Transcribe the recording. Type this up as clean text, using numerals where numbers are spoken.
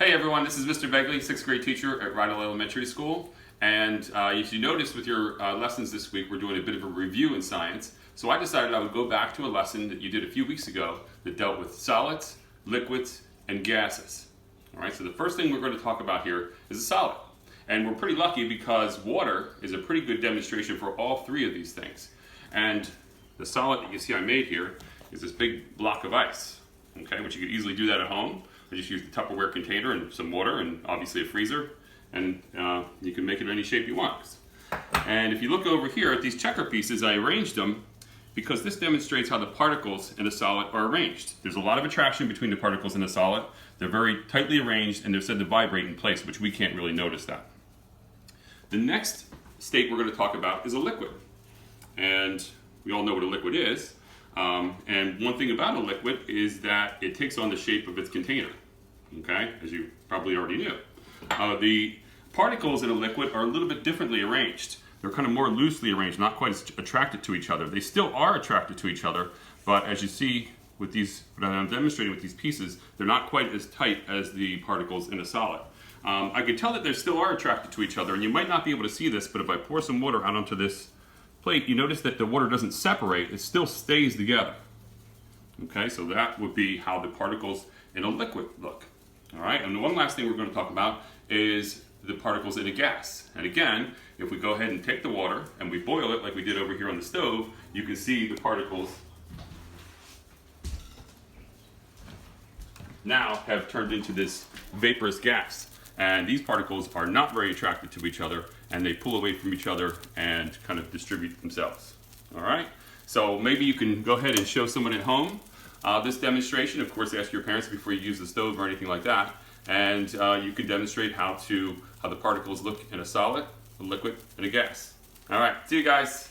Hey everyone, this is Mr. Begley, 6th grade teacher at Rydell Elementary School. And if you noticed with your lessons this week, we're doing a bit of a review in science. So I decided I would go back to a lesson that you did a few weeks ago that dealt with solids, liquids, and gases. All right, so the first thing we're going to talk about here is a solid. And we're pretty lucky because water is a pretty good demonstration for all three of these things. And the solid that you see I made here is this big block of ice, okay, which you could easily do that at home. I just use the Tupperware container and some water and obviously a freezer, and you can make it any shape you want. And if you look over here at these checker pieces, I arranged them because this demonstrates how the particles in a solid are arranged. There's a lot of attraction between the particles in a solid. They're very tightly arranged and they're said to vibrate in place, which we can't really notice that. The next state we're going to talk about is a liquid. And we all know what a liquid is. And one thing about a liquid is that it takes on the shape of its container, okay, as you probably already knew. The particles in a liquid are a little bit differently arranged. They're kind of more loosely arranged, not quite as attracted to each other. They still are attracted to each other, but as you see with these, what I'm demonstrating with these pieces, they're not quite as tight as the particles in a solid. I could tell that they still are attracted to each other, and you might not be able to see this, but if I pour some water out onto this plate, you notice that the water doesn't separate, it still stays together. Okay, so that would be how the particles in a liquid look. All right, and the one last thing we're going to talk about is the particles in a gas. And again, if we go ahead and take the water and we boil it like we did over here on the stove, you can see the particles now have turned into this vaporous gas. And these particles are not very attracted to each other, and they pull away from each other and kind of distribute themselves. All right, so maybe you can go ahead and show someone at home this demonstration. Of course, ask your parents before you use the stove or anything like that, and you can demonstrate how the particles look in a solid, a liquid, and a gas. All right, see you guys.